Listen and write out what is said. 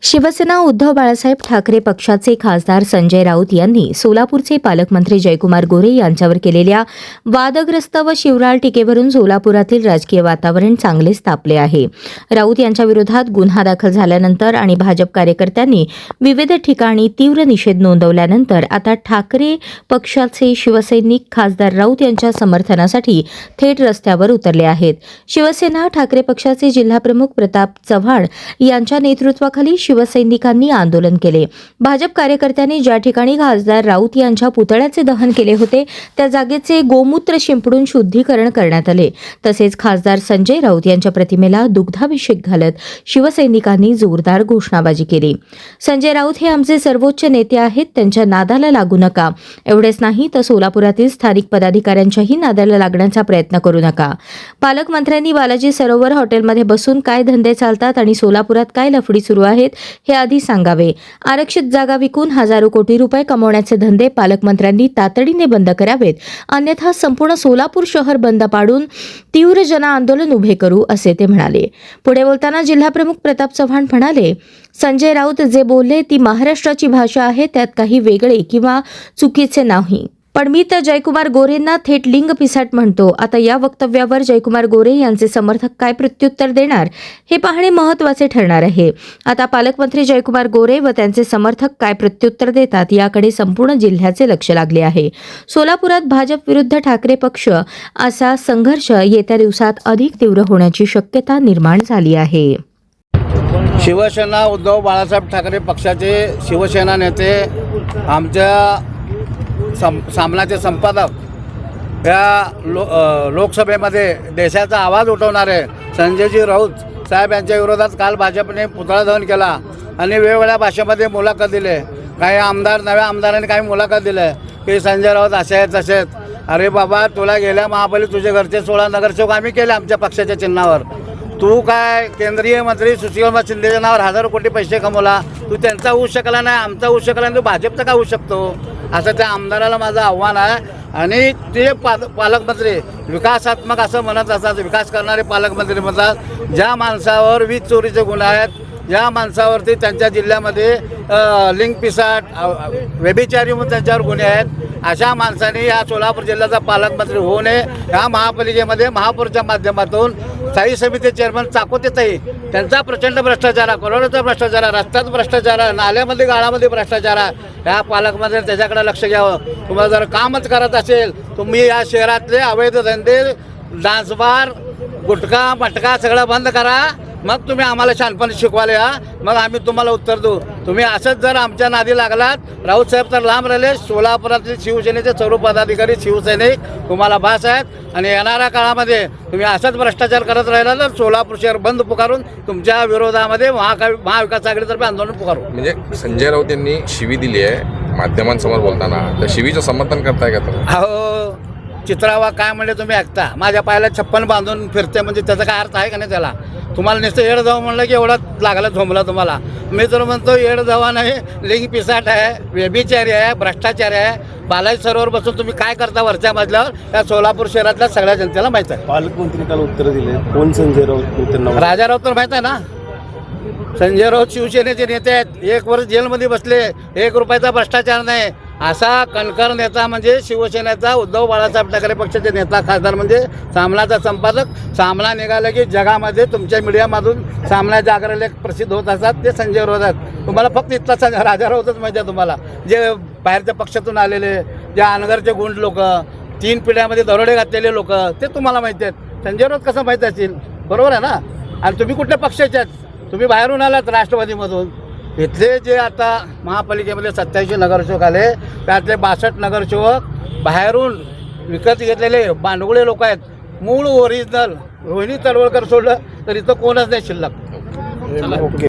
शिवसेना उद्धव बाळासाहेब ठाकरे पक्षाचे खासदार संजय राऊत यांनी सोलापूरचे पालकमंत्री जयकुमार गोरे यांच्यावर केलेल्या वादग्रस्त व शिवराळ टीकेवरून सोलापुरातील राजकीय वातावरण चांगलेच तापले आहे. राऊत यांच्या विरोधात गुन्हा दाखल झाल्यानंतर आणि भाजप कार्यकर्त्यांनी विविध ठिकाणी तीव्र निषेध नोंदवल्यानंतर आता ठाकरे पक्षाचे शिवसैनिक खासदार राऊत यांच्या समर्थनासाठी थेट रस्त्यावर उतरले आहेत. शिवसेना ठाकरे पक्षाचे जिल्हाप्रमुख प्रताप चव्हाण यांच्या नेतृत्वाखाली शिवसैनिकांनी आंदोलन केले. भाजप कार्यकर्त्यांनी ज्या ठिकाणी खासदार राऊत यांच्या पुतळ्याचे दहन केले होते त्या जागेचे गोमूत्र शिंपडून शुद्धीकरण करण्यात आले. तसेच खासदार संजय राऊत यांच्या प्रतिमेला दुग्धाभिषेक घालत शिवसैनिकांनी जोरदार घोषणाबाजी केली. संजय राऊत हे आमचे सर्वोच्च नेते आहेत, त्यांच्या नादाला लागू नका. एवढेच नाही तर सोलापुरातील स्थानिक पदाधिकाऱ्यांच्याही नादाला लागण्याचा प्रयत्न करू नका. पालकमंत्र्यांनी बालाजी सरोवर हॉटेलमध्ये बसून काय धंदे चालतात आणि सोलापुरात काय लफडी सुरू आहेत हे आधी सांगावे. आरक्षित जागा विकून हजारो कोटी रुपये कमवण्याचे धंदे पालकमंत्र्यांनी तातडीने बंद करावेत, अन्यथा संपूर्ण सोलापूर शहर बंद पाडून तीव्र जनआंदोलन उभे करू, असे ते म्हणाले. पुढे बोलताना जिल्हाप्रमुख प्रताप चव्हाण म्हणाले, संजय राऊत जे बोलले ती महाराष्ट्राची भाषा आहे, त्यात काही वेगळे किंवा चुकीचे नाही. पण मी तर जयकुमार गोरेंना थेट लिंग पिसाट म्हणतो. आता या वक्तव्यावर जयकुमार गोरे यांचे समर्थक काय प्रत्युत्तर देणार हे पाहणे महत्त्वाचे ठरणार आहे. आता पालकमंत्री जयकुमार गोरे व त्यांचे समर्थक काय प्रत्युत्तर देतात याकडे संपूर्ण जिल्ह्याचे लक्ष लागले आहे. सोलापुरात भाजप विरुद्ध ठाकरे पक्ष असा संघर्ष येत्या दिवसात अधिक तीव्र होण्याची शक्यता निर्माण झाली आहे. शिवसेना उद्धव बाळासाहेब ठाकरे पक्षाचे शिवसेना नेते आमच्या सामनाचे संपादक या लोकसभेमध्ये देशाचा आवाज उठवणारे संजयजी राऊत साहेब यांच्या विरोधात काल भाजपने पुतळा दहन केला आणि वेगवेगळ्या भाषेमध्ये मुलाखत दिले. काही आमदार नव्या आमदारांनी काही मुलाखत दिले की संजय राऊत असे आहेत तसे आहेत. अरे बाबा, तुला गेल्या महापालिकेत तुझे घरचे 16 नगरसेवक आम्ही केले आमच्या पक्षाच्या चिन्हावर. तू काय केंद्रीय मंत्री सुशीलकुमार शिंदेच्या नावावर हजारो कोटी पैसे कमवला. तू त्यांचा होऊ शकला नाही, आमचा होऊ शकला नाही, तू भाजपचा का होऊ शकतो? असं त्या आमदाराला माझं आव्हान आहे. आणि ते पालकमंत्री विकासात्मक असं म्हणत असतात, विकास करणारे पालकमंत्री म्हणतात. ज्या माणसावर वीज चोरीचे गुन्हे आहेत, ज्या माणसावरती त्यांच्या जिल्ह्यामध्ये लिंग पिसाट व्यभिचारी म्हणून त्यांच्यावर गुन्हे आहेत, अशा माणसाने या सोलापूर जिल्ह्याचा पालकमंत्री होऊ नये. या महापालिकेमध्ये महापौरच्या माध्यमातून स्थायी समिती चेअरमन चाकोतेताई त्यांचा प्रचंड भ्रष्टाचार आहे, करोडोचा भ्रष्टाचार आहे, रस्त्यात भ्रष्टाचार आहे, नाल्यामध्ये गाळामध्ये भ्रष्टाचार आहे. या पालकमंत्री त्याच्याकडे लक्ष घ्यावं. तुम्हाला जर कामच करत असेल, तुम्ही या शहरातले अवैध धंदे, डान्स बार, गुटखा मटका सगळं बंद करा. मग तुम्ही आम्हाला शहाणपण शिकवाले या, मग आम्ही तुम्हाला उत्तर देऊ. तुम्ही असंच जर आमच्या नादी लागलात, राऊत साहेब तर लांब राहिले. सोलापुरातील शिवसेनेचे सर्व पदाधिकारी शिवसैनिक तुम्हाला भास आहेत आणि येणाऱ्या काळामध्ये तुम्ही असंच भ्रष्टाचार करत राहिला तर सोलापूर शहर बंद पुकारून तुमच्या विरोधामध्ये महाविकास आघाडीतर्फे आंदोलन पुकारू. म्हणजे संजय राऊत यांनी शिवी दिली आहे माध्यमांसमोर बोलताना, तर शिवीचं समर्थन करताय का तुम्ही? अहो, चित्रावा काय म्हणले तुम्ही ऐकता? माझ्या पायाला 56 बांधून फिरते म्हणजे त्याचा काय अर्थ आहे का नाही? त्याला तुम्हाला नुसतं येड जाऊ म्हणलं की एवढा लागला झोंबला तुम्हाला. मी तर म्हणतो येड जावा नाही, लिंग पिसाट आहे, व्यभिचारी आहे, भ्रष्टाचारी आहे. बालाजी सरोवर बसून तुम्ही काय करता वरच्या मजल्यावर या सोलापूर शहरातल्या सगळ्या जनतेला माहीत आहे. पालकमंत्री काल उत्तर दिले. कोण संजय राऊत? राजा राऊत तर माहीत आहे ना. संजय राऊत शिवसेनेचे नेते आहेत, 1 वर्ष जेलमध्ये बसले, 1 रुपयाचा भ्रष्टाचार नाही. असा कणकर नेता म्हणजे शिवसेनेचा उद्धव बाळासाहेब ठाकरे पक्षाचे नेता खासदार म्हणजे सामनाचा संपादक. सामना निघाला की जगामध्ये तुमच्या मीडियामधून सामना जागरण प्रसिद्ध होत असतात, ते संजय राऊत आहेत. तुम्हाला फक्त इथला राजा राऊतच माहिती आहे. तुम्हाला जे बाहेरच्या पक्षातून आलेले, जे अनगरचे गुंड लोक, 3 पिढ्यामध्ये दरोडे घातलेले लोक, ते तुम्हाला माहिती आहेत. संजय राऊत कसं माहीत असतील? बरोबर आहे ना. आणि तुम्ही कुठल्या पक्षाचे आहेत? तुम्ही बाहेरून आलात राष्ट्रवादीमधून. इथले जे आता महापालिकेमध्ये 87 नगरसेवक आले, त्यातले 62 नगरसेवक बाहेरून विकत घेतलेले बांडगुळे लोक आहेत. मूळ ओरिजिनल रोहिणी तळवळकर सोडलं तर इथं कोणच नाही शिल्लक. ओके.